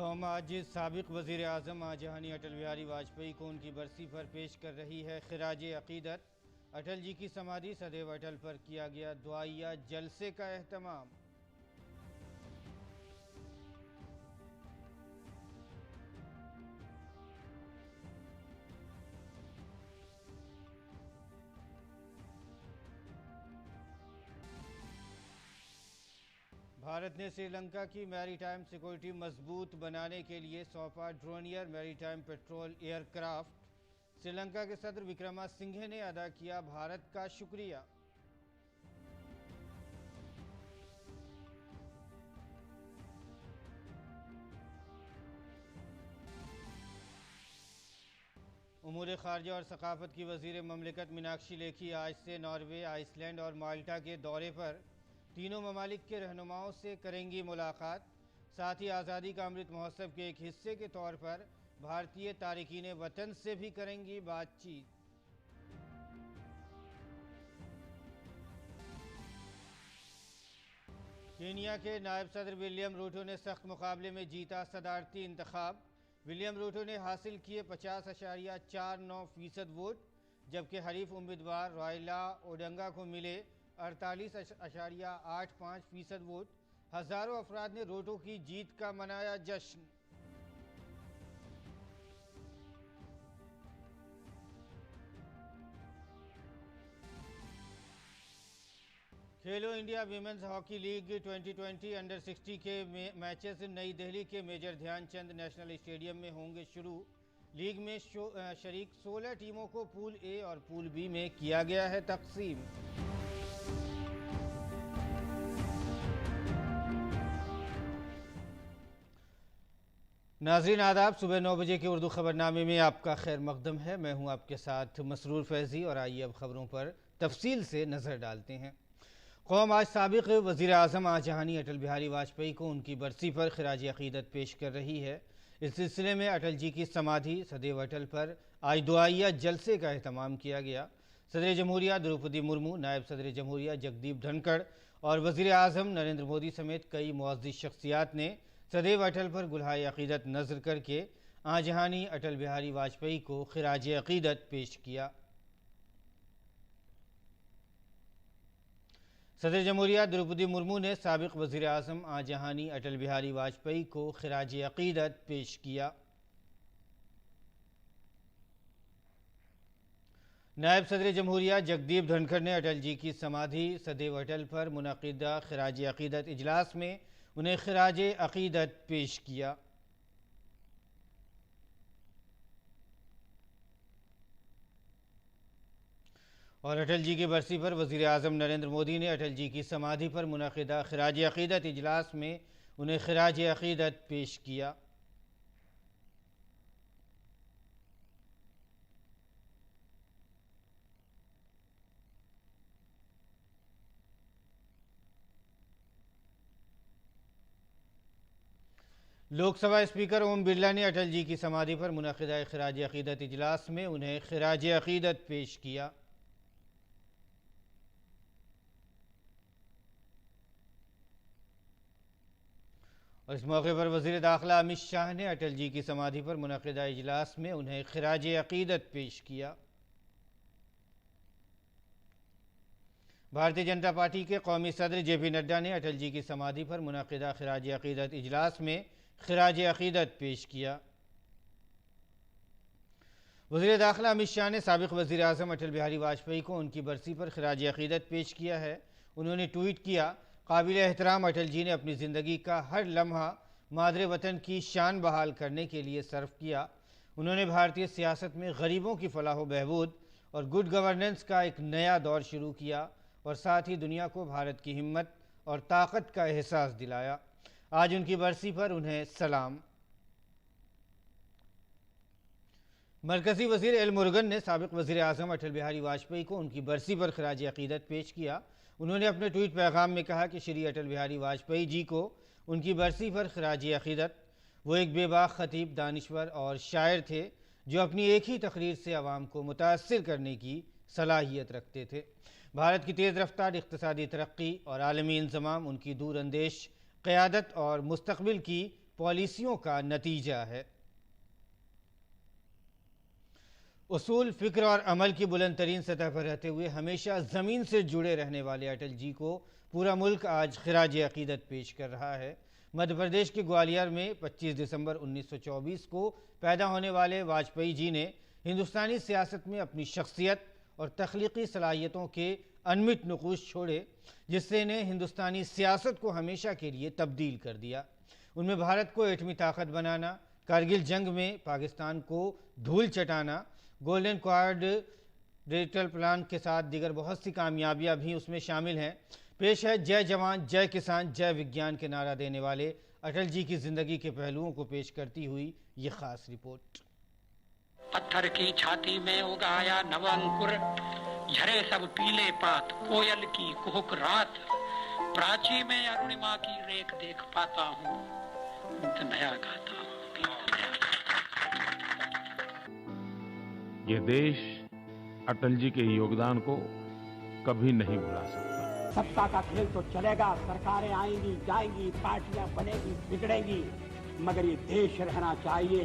कौम आज साबिक़ वज़ीर आज़म आजहानी अटल बिहारी वाजपेयी को उनकी बरसी पर पेश कर रही है खिराज अक़ीदत। अटल जी की समाधि सदैव अटल पर किया गया दुआइया जलसे का एहतमाम। भारत ने श्रीलंका की मैरीटाइम सिक्योरिटी मजबूत बनाने के लिए सौंपा ड्रोनियर मैरीटाइम पेट्रोल एयरक्राफ्ट। श्रीलंका के सदर विक्रमासिंघे ने अदा किया भारत का शुक्रिया। उमूर खारजा और सकाफत की वजीर ममलिकत मीनाक्षी लेखी आज से नॉर्वे, आइसलैंड और माल्टा के दौरे पर। तीनों ममालिक के रहनुमाओं से करेंगी मुलाकात। साथ ही आज़ादी का अमृत महोत्सव के एक हिस्से के तौर पर भारतीय तारिकीन वतन से भी करेंगी बातचीत। केनिया के नायब सदर विलियम रूटो ने सख्त मुकाबले में जीता सदारती इंतखाब। विलियम रूटो ने हासिल किए 50.49% वोट, जबकि हरीफ उम्मीदवार रायला ओडंगा को मिले 48.85% वोट। हजारों अफराद ने रूटो की जीत का मनाया जश्न। खेलो India women's hockey league 2020 under 60 के मैचेस नई दिल्ली के मेजर ध्यानचंद नेशनल स्टेडियम में होंगे शुरू। लीग में शरीक 16 टीमों को पूल ए और पूल बी में किया गया है तकसीम। नाज़रीन आदाब, सुबह 9 बजे के उर्दू खबरनामे में आपका खैर मकदम है। मैं हूं आपके साथ मसरूर फैज़ी और आइए अब खबरों पर तफसील से नज़र डालते हैं। कौम आज साबिक़ वज़ीर आज़म आजहानी अटल बिहारी वाजपेयी को उनकी बरसी पर खिराज अक़ीदत पेश कर रही है। इस सिलसिले में अटल जी की समाधि सदैव अटल पर आज दुआइया जलसे का एहतमाम किया गया। सदर जमहूरिया द्रौपदी मुर्मू, नायब सदर जमहूरिया जगदीप धनखड़ और वज़ीर आज़म नरेंद्र मोदी समेत कई मुअज़्ज़िज़ शख्सियात ने सदैव अटल पर गुलहाए अक़ीदत नज़र करके आजहानी अटल बिहारी वाजपेयी को खिराज अक़ीदत पेश किया। सदर जमहूरिया द्रौपदी मुर्मू ने साबिक़ वज़ीर आज़म आजहानी अटल बिहारी वाजपेयी को खिराज अक़ीदत पेश किया। नायब सदर जमहूरिया जगदीप धनखड़ ने अटल जी की समाधि सदैव अटल पर मुनक़िदा खिराज अक़ीदत इजलास में उन्हें खिराज अक़ीदत पेश किया। और अटल जी की बरसी पर वज़ीर आज़म नरेंद्र मोदी ने अटल जी की समाधि पर मुनक़िदा खिराज अक़ीदत इजलास में उन्हें खिराज अक़ीदत पेश किया। लोकसभा स्पीकर ओम बिरला ने अटल जी की समाधि पर मुनक़िदा खिराज अक़ीदत इजलास में उन्हें खिराज अक़ीदत पेश किया। और इस मौके पर वज़ीर दाखिला अमित शाह ने अटल जी की समाधि पर मुनक़िदा इजलास में उन्हें खिराज अक़ीदत पेश किया। भारतीय जनता पार्टी के कौमी सदर JP नड्डा ने अटल जी की समाधि पर मुनक़िदा खिराज अक़ीदत इजलास में खिराज अक़ीदत पेश किया। वज़ीर दाखिला अमित शाह ने साबिक़ वज़ीर आज़म अटल बिहारी वाजपेयी को उनकी बरसी पर खिराज अक़ीदत पेश किया है। उन्होंने ट्वीट किया, काबिल एहतराम अटल जी ने अपनी ज़िंदगी का हर लम्हा मादरे वतन की शान बहाल करने के लिए सर्फ किया। उन्होंने भारतीय सियासत में गरीबों की फलाह व बहबूद और गुड गवर्नेंस का एक नया दौर शुरू किया और साथ ही दुनिया को भारत की हिम्मत और ताकत का एहसास दिलाया। आज उनकी बरसी पर उन्हें सलाम। मरकज़ी वज़ीर एल मुरुगन ने साबिक़ वज़ीर आज़म अटल बिहारी वाजपेयी को उनकी बरसी पर खिराज अक़ीदत पेश किया। उन्होंने अपने ट्वीट पैगाम में कहा कि श्री अटल बिहारी वाजपेयी जी को उनकी बरसी पर खिराज अक़ीदत। वो एक बेबाक ख़तीब, दानिश्वर और शायर थे जो अपनी एक ही तकरीर से आवाम को मुतासिर करने की सलाहियत रखते थे। भारत की तेज़ रफ्तार इक़्तिसादी तरक्की और आलमी इंज़माम, उनकी दूर अंदेश क़यादत और मुस्तक़बिल की पॉलिसियों का नतीजा है। उसूल, फ़िक्र और अमल की बुलंद तरीन सतह पर रहते हुए हमेशा ज़मीन से जुड़े रहने वाले अटल जी को पूरा मुल्क आज खिराज अक़ीदत पेश कर रहा है। मध्य प्रदेश के ग्वालियर में 25 दिसंबर 1924 को पैदा होने वाले वाजपेयी जी ने हिंदुस्तानी सियासत में अपनी शख्सियत और तख्लीकी सलाहियतों के अनमिट नक़ूश छोड़े, जिससे इन्हें हिंदुस्तानी सियासत को हमेशा के लिए तब्दील कर दिया। उनमें भारत को एटमी ताकत बनाना, कारगिल जंग में पाकिस्तान को धूल चटाना, गोल्डन क्वाड्रिलेटरल प्लान के साथ दीगर बहुत सी कामयाबियां भी उसमें शामिल हैं। पेश है जय जवान जय किसान जय विज्ञान के नारा देने वाले अटल जी की जिंदगी के पहलुओं को पेश करती हुई ये खास रिपोर्ट। पत्थर की छाती में उगाया नव अंकुर, झरे सब पीले पात, कोयल की कुहुक रात, प्राची में अरुणिमा की रेख देख पाता हूँ, नया गाता हूँ। ये देश अटल जी के योगदान को कभी नहीं भुला सकता। सत्ता का खेल तो चलेगा, सरकारें आएंगी जाएंगी, पार्टियां बनेगी बिगड़ेंगी, मगर ये देश रहना चाहिए,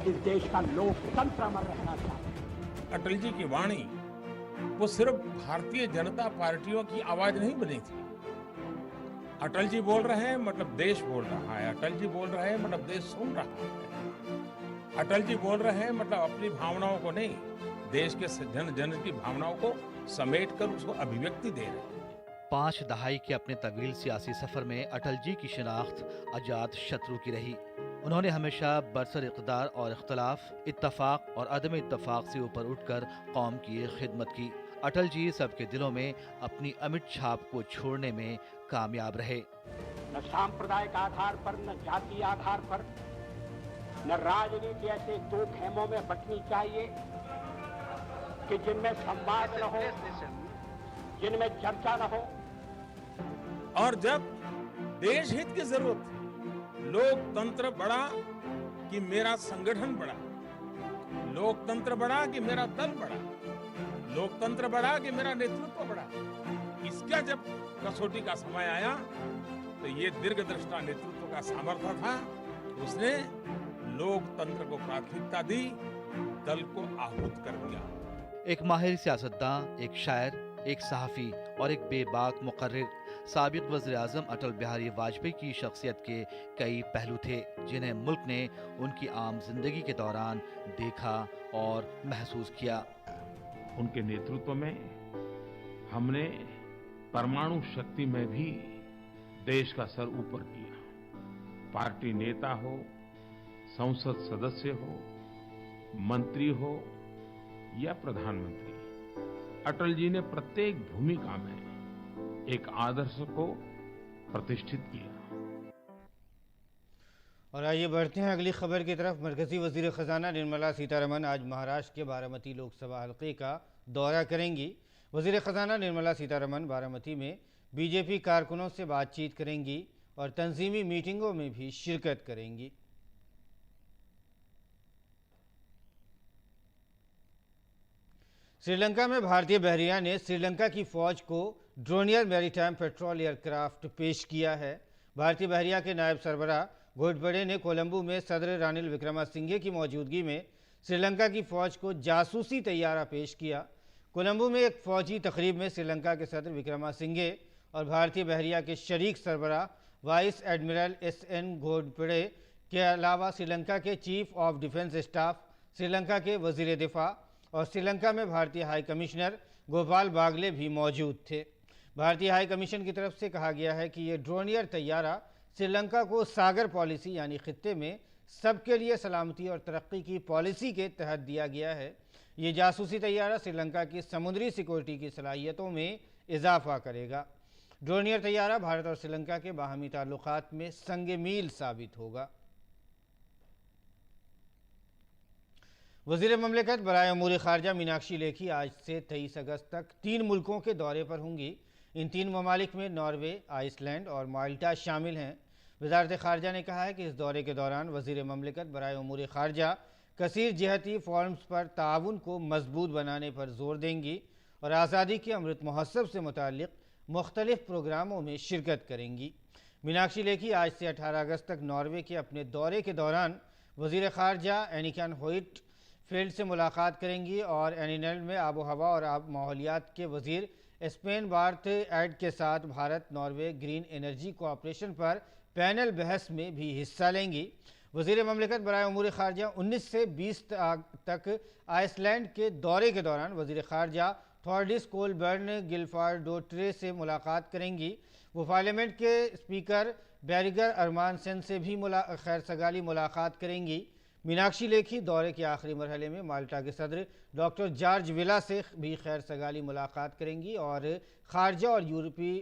इस देश का लोकतंत्र अमर रहना चाहिए। अटल जी की वाणी वो सिर्फ भारतीय जनता पार्टियों की आवाज नहीं बनी थी। अटल जी बोल रहे हैं मतलब देश बोल रहा है, अटल जी बोल रहे हैं मतलब देश सुन रहा है, अटल जी बोल रहे हैं मतलब अपनी भावनाओं को नहीं, देश के जन जन की भावनाओं को समेट कर उसको अभिव्यक्ति दे रहे हैं। 5 दहाई के अपने तवील सियासी सफर में अटल जी की शिनाख्त अजात शत्रु की रही। उन्होंने हमेशा बरसर इक़्तिदार और इख्तलाफ, इत्तफाक और अदम इत्तफाक से ऊपर उठकर कौम की खिदमत की। अटल जी सबके दिलों में अपनी अमिट छाप को छोड़ने में कामयाब रहे। न सांप्रदायिक आधार पर, न जातीय आधार पर, न राजनीति ऐसे दो खेमों में बंटनी चाहिए कि जिनमें संवाद न हो, जिनमें चर्चा न हो। और जब देश हित की जरूरत थी, लोकतंत्र बढ़ा कि मेरा संगठन बढ़ा, लोकतंत्र बढ़ा कि मेरा दल बढ़ा, लोकतंत्र बढ़ा कि मेरा नेतृत्व बढ़ा। इसका जब कसौटी का समय आया तो ये दीर्घदृष्टा नेतृत्व का सामर्थ्य था, उसने लोकतंत्र को प्राथमिकता दी, दल को आहूत कर दिया। एक माहिर सियासतदां, एक शायर, एक सहाफ़ी और एक बेबाक मुकर्रिर, साबिक़ वज़ीर-ए-आज़म अटल बिहारी वाजपेयी की शख्सियत के कई पहलू थे जिन्हें मुल्क ने उनकी आम जिंदगी के दौरान देखा और महसूस किया। उनके नेतृत्व में हमने परमाणु शक्ति में भी देश का सर ऊपर किया। पार्टी नेता हो, संसद सदस्य हो, मंत्री हो या प्रधानमंत्री, अटल जी ने प्रत्येक भूमिका में एक आदर्श को प्रतिष्ठित किया। और आइए बढ़ते हैं अगली खबर की तरफ। मरकजी वजीर ख़जाना निर्मला सीतारमण आज महाराष्ट्र के बारामती लोकसभा हल्के का दौरा करेंगी। वजीर ख़जाना निर्मला सीतारमण बारामती में बीजेपी कारकुनों से बातचीत करेंगी और तंजीमी मीटिंगों में भी शिरकत करेंगी। श्रीलंका में भारतीय बहरिया ने श्रीलंका की फौज को ड्रोनियर मैरीटाइम पेट्रोल एयरक्राफ्ट पेश किया है। भारतीय बहरिया के नायब सरबराह घोटबड़े ने कोलंबो में सदर रानिल विक्रमासिंघे की मौजूदगी में श्रीलंका की फौज को जासूसी तैयारा पेश किया। कोलंबो में एक फौजी तकरीब में श्रीलंका के सदर विक्रमासिंघे और भारतीय बहरिया के शरीक सरबराह वाइस एडमिरल SN घोटबड़े के अलावा श्रीलंका के chief of defence staff, Sri Lanka के वजीर दिफा और श्रीलंका में भारतीय हाई कमिश्नर गोपाल बागले भी मौजूद थे। भारतीय हाई कमीशन की तरफ से कहा गया है कि ये ड्रोनियर तैयारा श्रीलंका को सागर पॉलिसी यानी खित्ते में सबके लिए सलामती और तरक्की की पॉलिसी के तहत दिया गया है। ये जासूसी तैयारा श्रीलंका की समुद्री सिक्योरिटी की सलाहियतों में इजाफा करेगा। ड्रोनियर तैयारा भारत और श्रीलंका के बाहमी ताल्लुकात में संग मील साबित होगा। वज़ीर ममलिकत बराए उमूर ख़ारजा मीनाक्षी लेखी आज से 23 अगस्त तक 3 मुल्कों के दौरे पर होंगी। इन 3 ममालिक में नॉर्वे, आइसलैंड और माल्टा शामिल हैं। वज़ारत ख़ारजा ने कहा है कि इस दौरे के दौरान वज़ीर ममलिकत बराए उमूर ख़ारजा कसीर जिहती फॉर्म्स पर ताउन को मजबूत बनाने पर जोर देंगी और आज़ादी के अमृत महोत्सव से मुताल्लिक़ मुख्तलिफ़ प्रोग्रामों में शिरकत करेंगी। मीनाक्षी लेखी आज से 18 अगस्त तक नॉर्वे के अपने दौरे के दौरान वज़ीर ख़ारजा एनिकन होइट फील्ड से मुलाकात करेंगी और एनिनल में आबो हवा और माहौलियात के वज़ीर स्पेन बार्थ एड के साथ Bharat Norway green energy cooperation पर पैनल बहस में भी हिस्सा लेंगी। वज़ीर ममलिकत बराए उमूर ख़ारजा 19 से 20 तक आइसलैंड के दौरे के दौरान वज़ीर ख़ारजा थॉर्डिस कोलबर्न गिल्फार्डोट्रे से मुलाकात करेंगी। वो पार्लियामेंट के स्पीकर बैरिगर अरमानसेन से भी खैर सगाली मुलाकात करेंगी। मीनाक्षी लेखी दौरे के आखिरी मरहले में माल्टा के सदर डॉक्टर जॉर्ज विला से भी खैर सगाली मुलाकात करेंगी और ख़ारजा और यूरोपी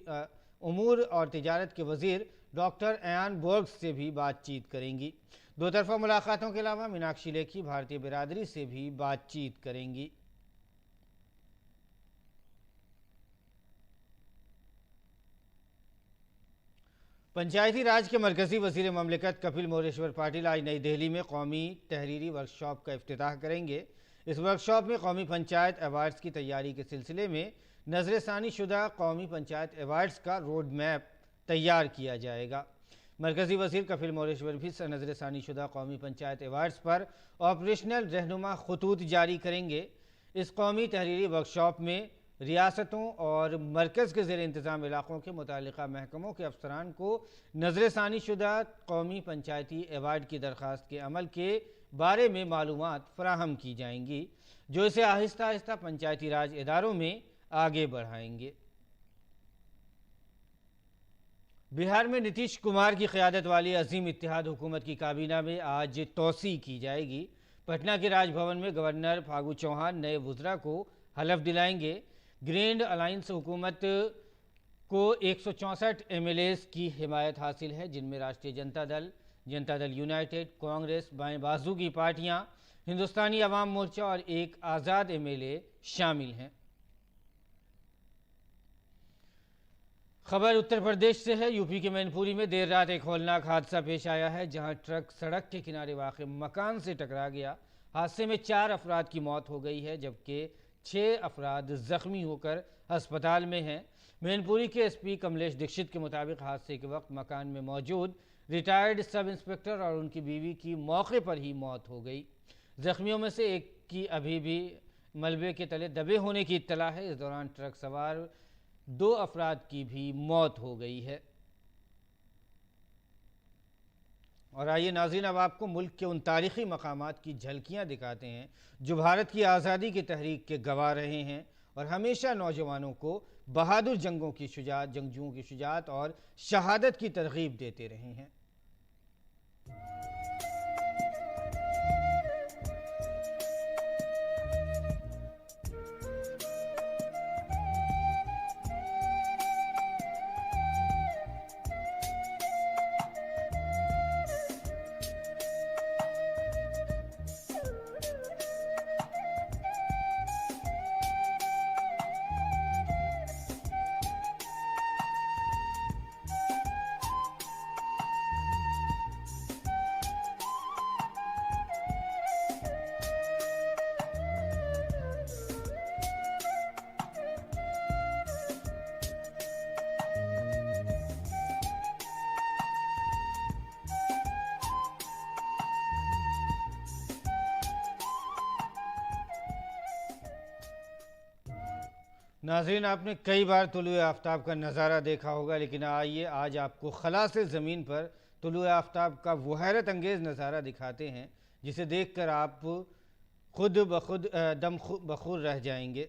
उमूर और तिजारत के वज़ीर डॉक्टर एयान बोर्ग से भी बातचीत करेंगी। दो तरफ़ा मुलाकातों के अलावा मीनाक्षी लेखी भारतीय बिरादरी से भी बातचीत करेंगी। पंचायती राज के मरकज़ी वज़ीर ममलिकत कपिल मोरेश्वर पाटिल आज नई दिल्ली में कौमी तहरीरी वर्कशॉप का इफ्तिताह करेंगे। इस वर्कशॉप में कौमी पंचायत अवार्ड्स की तैयारी के सिलसिले में नज़रसानी शुदा कौमी पंचायत अवार्ड्स का रोड मैप तैयार किया जाएगा। मरकज़ी वज़ीर कपिल मोरेश्वर भी नज़रसानी शुदा कौमी पंचायत अवार्ड्स पर ऑपरेशनल रहनुमा खतूत जारी करेंगे। इस कौमी तहरीरी वर्कशॉप में रियासतों और मरकज़ के ज़ेर इंतज़ाम इलाक़ों के मुतालिका महकमों के अफसरान को नज़रसानी शुदा कौमी पंचायती अवार्ड की दरख्वास्त के अमल के बारे में मालूमात फ़राहम की जाएंगी, जो इसे आहिस्ता आहिस्ता पंचायती राज इदारों में आगे बढ़ाएंगे। बिहार में नीतीश कुमार की क़यादत वाली अजीम इत्तेहाद हुकूमत की काबीना में आज तोसी की जाएगी। पटना के राजभवन में गवर्नर फागू चौहान नए वुज़रा को हलफ दिलाएंगे। ग्रैंड अलायंस हुकूमत को 164 MLAs की हिमायत हासिल है, जिनमें राष्ट्रीय जनता दल यूनाइटेड, कांग्रेस, बाएं बाजू की पार्टियां, हिंदुस्तानी अवाम मोर्चा और एक आज़ाद MLA शामिल हैं। खबर उत्तर प्रदेश से है। यूपी के मैनपुरी में देर रात एक हौलनाक हादसा पेश आया है, जहां ट्रक सड़क के किनारे वाक़ मकान से टकरा गया। हादसे में 4 अफराद की मौत हो गई है, जबकि 6 अफराद ज़ख्मी होकर अस्पताल में हैं। मैनपुरी के SP कमलेश दीक्षित के मुताबिक हादसे के वक्त मकान में मौजूद रिटायर्ड सब इंस्पेक्टर और उनकी बीवी की मौके पर ही मौत हो गई। ज़ख्मियों में से एक की अभी भी मलबे के तले दबे होने की इत्तला है। इस दौरान ट्रक सवार 2 अफराद की भी मौत हो गई है। और आइए नाज़रीन, अब आपको मुल्क के उन तारीख़ी मकामात की झलकियाँ दिखाते हैं जो भारत की आज़ादी की तहरीक के गवाह रहे हैं और हमेशा नौजवानों को बहादुर जंगजुओं की शुजाअत और शहादत की तरग़ीब देते रहे हैं। नाज़रीन, आपने कई बार तुलुए आफ्ताब का नज़ारा देखा होगा, लेकिन आइए आज आपको खला से ज़मीन पर तुलुए आफ्ताब का वो हैरत अंगेज़ नज़ारा दिखाते हैं, जिसे देखकर आप खुद बखुद रह जाएंगे।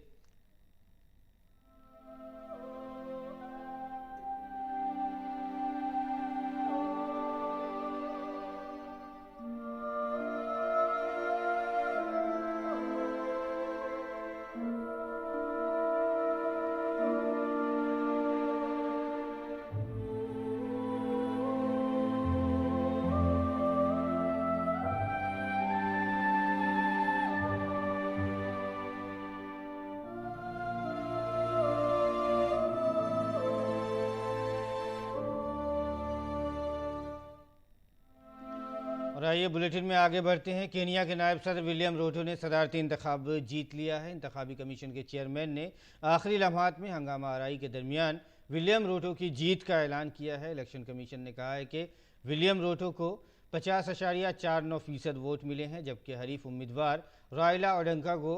और आइए बुलेटिन में आगे बढ़ते हैं। केनिया के नायब सदर विलियम रूटो ने सदारती इंतखाब जीत लिया है। इंतखाबी कमीशन के चेयरमैन ने आखिरी लम्हात में हंगामा आराई के दरमियान विलियम रूटो की जीत का ऐलान किया है। इलेक्शन कमीशन ने कहा है कि विलियम रूटो को 50.49% वोट मिले हैं, जबकि हरीफ उम्मीदवार रायला ओडेंका को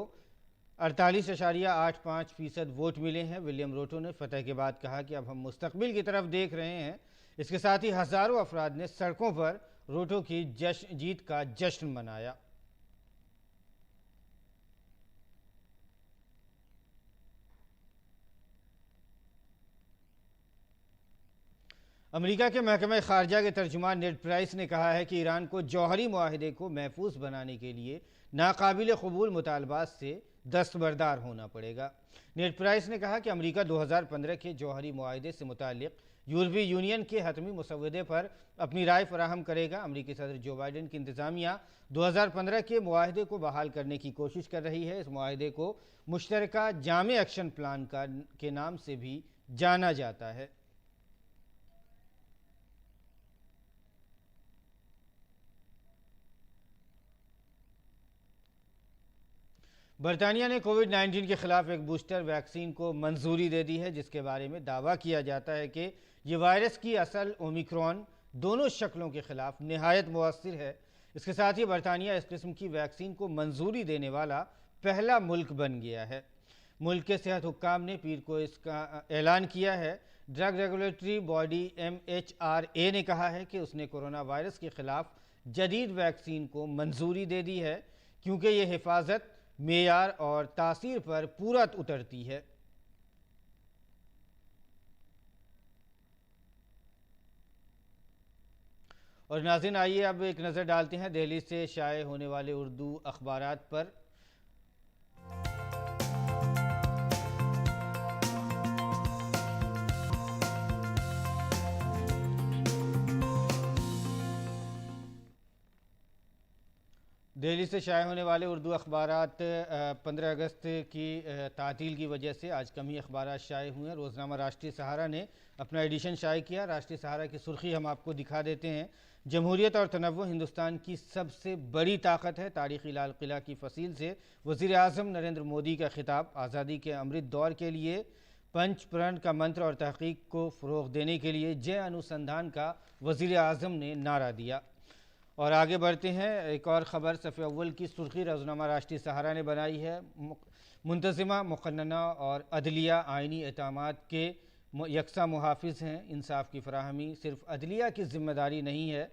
48.85% वोट मिले हैं। विलियम रूटो ने फतह के बाद कहा कि अब हम मुस्तकबिल की तरफ देख रहे हैं। इसके साथ ही हज़ारों अफराद ने सड़कों पर रूटो की जीत का जश्न मनाया। अमेरिका के महकमे खारजा के तर्जुमान नेड प्राइस ने कहा है कि ईरान को जौहरी मुआहदे को महफूज बनाने के लिए नाकाबिल कबूल मुतालबात से दस्तबरदार होना पड़ेगा। नेड प्राइस ने कहा कि अमेरिका 2015 के जौहरी मुआहदे से मुतालिक यूरोपीय यूनियन के हतमी मसवदे पर अपनी राय फराहम करेगा। अमेरिकी सदर जो बाइडन की इंतजामिया 2015 के मुआहदे को बहाल करने की कोशिश कर रही है। इस मुआहदे को मुश्तरका जामे एक्शन प्लान के नाम से भी जाना जाता है। बरतानिया ने कोविड-19 के खिलाफ एक बूस्टर वैक्सीन को मंजूरी दे दी है, जिसके बारे में दावा किया जाता है कि ये वायरस की असल ओमिक्रॉन दोनों शक्लों के खिलाफ निहायत मुअस्सिर है। इसके साथ ही बरतानिया इस किस्म की वैक्सीन को मंजूरी देने वाला पहला मुल्क बन गया है। मुल्क के सेहत हुक्काम ने पीर को इसका ऐलान किया है। ड्रग रेगुलेटरी बॉडी MHRA ने कहा है कि उसने कोरोना वायरस के खिलाफ जदीद वैक्सीन को मंजूरी दे दी है, क्योंकि ये हिफाजत, मेयार और तासीर पर पूरा उतरती है। और नाज़रीन, आइए अब एक नज़र डालते हैं दिल्ली से शाये होने वाले उर्दू अखबारात पर। दिल्ली से शाये होने वाले उर्दू अखबारात 15 अगस्त की तातील की वजह से आज कम ही अखबारात शाये हुए हैं। रोज़नामा राष्ट्रीय सहारा ने अपना एडिशन शाये किया। राष्ट्रीय सहारा की सुर्खी हम आपको दिखा देते हैं। जमहूरियत और तनव्वुह हिंदुस्तान की सबसे बड़ी ताकत है। तारीखी लाल किला की फसील से वज़ीर आज़म नरेंद्र मोदी का खिताब। आज़ादी के अमृत दौर के लिए पंच प्रण का मंत्र और तहकीक को फ़रोग़ देने के लिए जय अनुसंधान का वज़ीर आज़म ने नारा दिया। और आगे बढ़ते हैं, एक और ख़बर सफ़े अव्वल की सुर्खी रोज़नामा राष्ट्रीय सहारा ने बनाई है। मुंतज़िमा, मुक़न्नना और अदलिया आइनी एहकामात के यकसा मुहाफ़िज़ हैं। इंसाफ की फराहमी सिर्फ अदलिया की ज़िम्मेदारी नहीं है,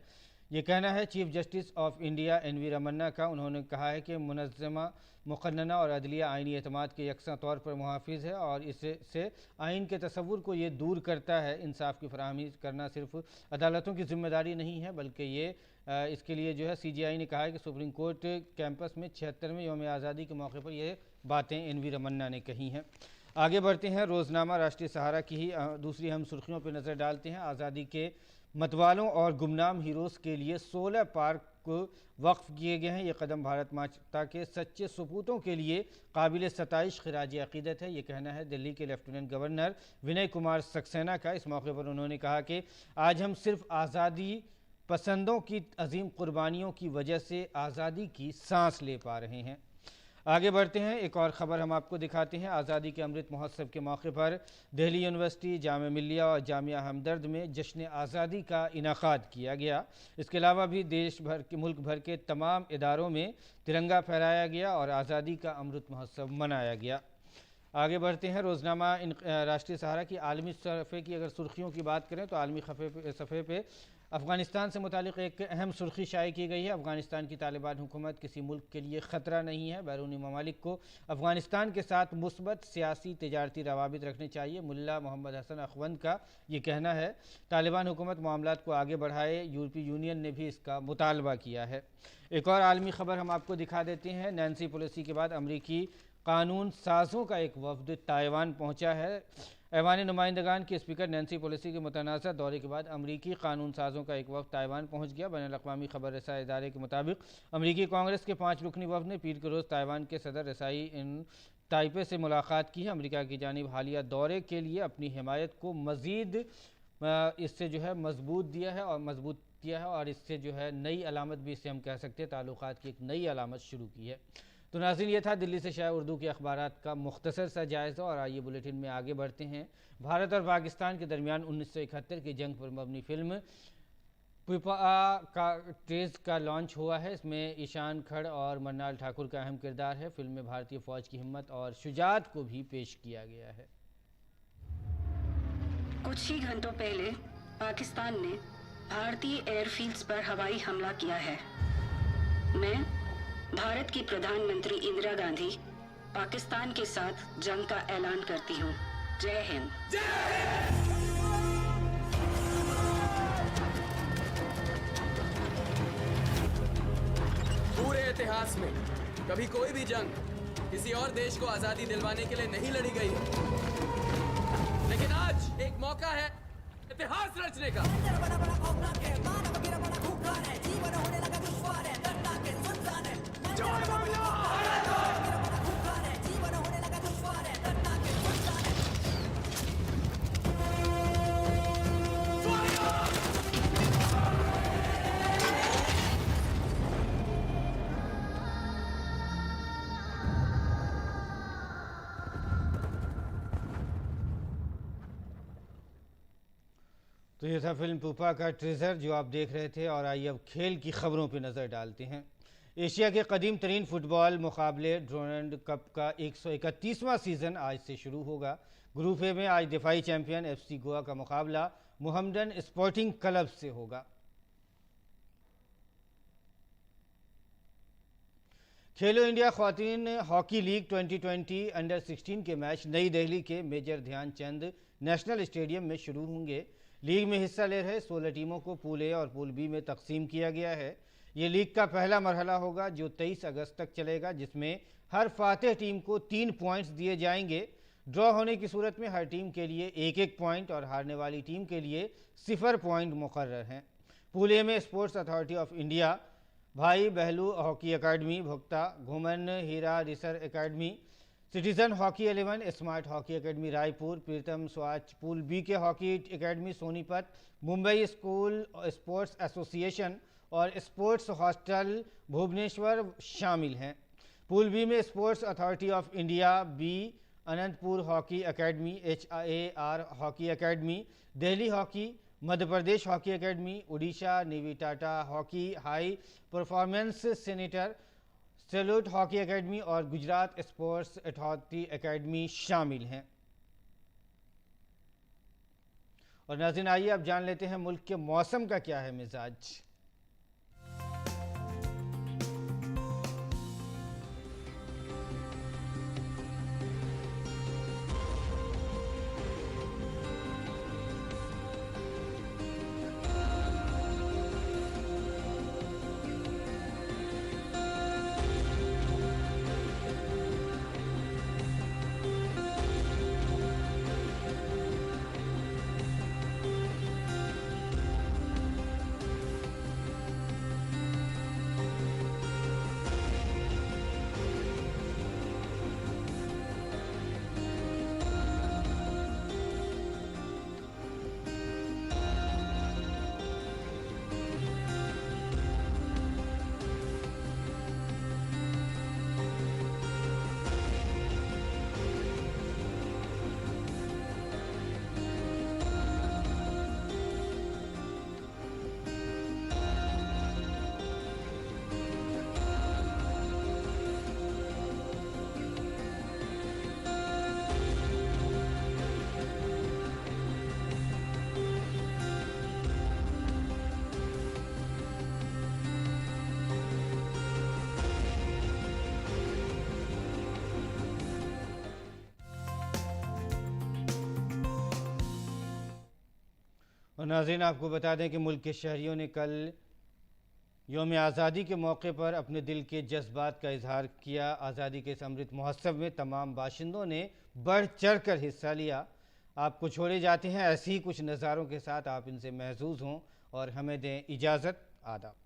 ये कहना है chief justice of India NV Ramana का। उन्होंने कहा है कि मुनज़्ज़मा, मुक़न्नना और अदलिया आइनी एहतमाद के यकसा तौर पर मुहाफ़िज़ है और इससे आइन के तसव्वुर को ये दूर करता है। इंसाफ की फराहमी करना सिर्फ अदालतों की ज़िम्मेदारी नहीं है, बल्कि ये इसके लिए जो है CGI ने कहा है कि सुप्रीम कोर्ट कैंपस में 76वें यौम आज़ादी के मौके पर ये बातें NV रमन्ना ने कही हैं। आगे बढ़ते हैं, रोज़नामा राष्ट्रीय सहारा की ही दूसरी हम सुर्खियों पर नज़र डालते हैं। आज़ादी के मतवालों और गुमनाम हीरोज़ के लिए 16 पार्क वक्फ किए गए हैं। ये कदम भारत माता के सच्चे सपूतों के लिए काबिल सताइश खिराज अक़ीदत है, ये कहना है दिल्ली के लेफ्टिनेंट गवर्नर विनय कुमार सक्सेना का। इस मौके पर उन्होंने कहा कि आज हम सिर्फ आज़ादी पसंदों की अजीम कुर्बानियों की वजह से आज़ादी की सांस ले पा रहे हैं। आगे बढ़ते हैं, एक और ख़बर हम आपको दिखाते हैं। आज़ादी के अमृत महोत्सव के मौके पर दिल्ली यूनिवर्सिटी, जामिया मिल्लिया और जामिया हमदर्द में जश्न आज़ादी का इनाक़ाद किया गया। इसके अलावा भी मुल्क भर के तमाम इदारों में तिरंगा फहराया गया और आज़ादी का अमृत महोत्सव मनाया गया। आगे बढ़ते हैं, रोज़नामा राष्ट्रीय सहारा की आलमी सफ़े की अगर सुर्खियों की बात करें तो आलमी सफ़े पे अफ़गानिस्तान से मुतालिक एक अहम सुर्खी शाये की गई है। अफ़गानिस्तान की तालिबान हुकूमत किसी मुल्क के लिए ख़तरा नहीं है। बैरूनी ममालिक को अफ़गानिस्तान के साथ मुस्बत सियासी तिजारती रवाबित रखने चाहिए, मुल्ला मोहम्मद हसन अखवंद का ये कहना है। तालिबान हुकूमत मामलात को आगे बढ़ाए, यूरोपीय यूनियन ने भी इसका मुतालबा किया है। एक और आलमी ख़बर हम आपको दिखा देते हैं। नैन्सी पेलोसी के बाद अमरीकी कानून साज़ों का एक वफ़द ताइवान पहुँचा है। ऐवान नुमाइंदगान की स्पीकर नैन्सी पेलोसी के मुतनाज़ा दौरे के बाद अमरीकी कानून साज़ों का एक वफ़द ताइवान पहुँच गया। बैनुल-अक़वामी ख़बर रसाई इदारे के मुताबिक अमरीकी कांग्रेस के 5 रुकनी वफ़द ने पीर के रोज़ ताइवान के सदर रसाई इन ताइपे से मुलाकात की है। अमरीका की जानिब हालिया दौरे के लिए अपनी हिमायत को मज़ीद इससे जो है मजबूत दिया है और इससे जो है नई अलामत भी इससे हम कह सकते हैं ताल्लुकात की एक नई अलामत शुरू की है। तो नाज़रीन, ये था दिल्ली से शाया उर्दू के अखबारात का मुख्तसर सा जायज़ा। और आइए बुलेटिन में आगे बढ़ते हैं। भारत और पाकिस्तान के दरमियान 1971 की जंग पर मबनी फिल्म पुपा का ट्रेज़ का लॉन्च हुआ है। इसमें ईशान खड़ और मन्नाल ठाकुर का अहम किरदार है। फिल्म में भारतीय फ़ौज की हिम्मत और शुजाअत को भी पेश किया गया है। कुछ ही घंटों पहले पाकिस्तान ने भारतीय एयरफील्ड्स पर हवाई हमला किया है। मैं भारत की प्रधानमंत्री इंदिरा गांधी पाकिस्तान के साथ जंग का ऐलान करती हूँ। जय हिंद। पूरे इतिहास में कभी कोई भी जंग किसी और देश को आजादी दिलवाने के लिए नहीं लड़ी गई है, लेकिन आज एक मौका है इतिहास रचने का। तो ये था फिल्म पुपा का ट्रेजर जो आप देख रहे थे। और आइए अब खेल की खबरों पर नज़र डालते हैं। एशिया के कदीम तरीन फुटबॉल मुकाबले ड्यूरंड कप का 131वां सीज़न आज से शुरू होगा। ग्रुप ए में आज दिफाई चैंपियन FC गोवा का मुकाबला मोहम्मडन स्पोर्टिंग क्लब से होगा। खेलो इंडिया ख्वातीन हॉकी लीग 2020 अंडर 16 के मैच नई दिल्ली के मेजर ध्यानचंद नेशनल स्टेडियम में शुरू होंगे। लीग में हिस्सा ले रहे 16 टीमों को पूल ए और पूल बी में तकसीम किया गया है। ये लीग का पहला मरहला होगा जो 23 अगस्त तक चलेगा, जिसमें हर फातेह टीम को 3 पॉइंट्स दिए जाएंगे। ड्रॉ होने की सूरत में हर टीम के लिए 1-1 पॉइंट और हारने वाली टीम के लिए 0 पॉइंट मुकर्रर हैं। पूल ए में स्पोर्ट्स अथॉरिटी ऑफ इंडिया, भाई बहलू हॉकी अकादमी भुक्ता, घुमन हीरा रिसर अकादमी, citizen hockey 11, smart hockey academy Raipur, Pritam स्वाच पूल बी के hockey academy Sonipat, Mumbai school sports association और स्पोर्ट्स हॉस्टल भुवनेश्वर शामिल हैं। पूल बी में sports authority of India B, Anantpur hockey academy, HAR hockey academy, Delhi hockey, Madhya Pradesh hockey academy, Orissa navy Tata hockey high performance centre, salute hockey academy और Gujarat sports authority academy शामिल हैं। और नाज़रीन, आइए अब जान लेते हैं मुल्क के मौसम का क्या है मिजाज। और नाज़रीन, आपको बता दें कि मुल्क के शहरियों ने कल यौम आज़ादी के मौके पर अपने दिल के जज्बात का इजहार किया। आज़ादी के इस अमृत महोत्सव में तमाम बाशिंदों ने बढ़ चढ़ कर हिस्सा लिया। आपको छोड़े जाते हैं ऐसे ही कुछ नज़ारों के साथ, आप इनसे महजूज हों और हमें दें इजाज़त। आदाब।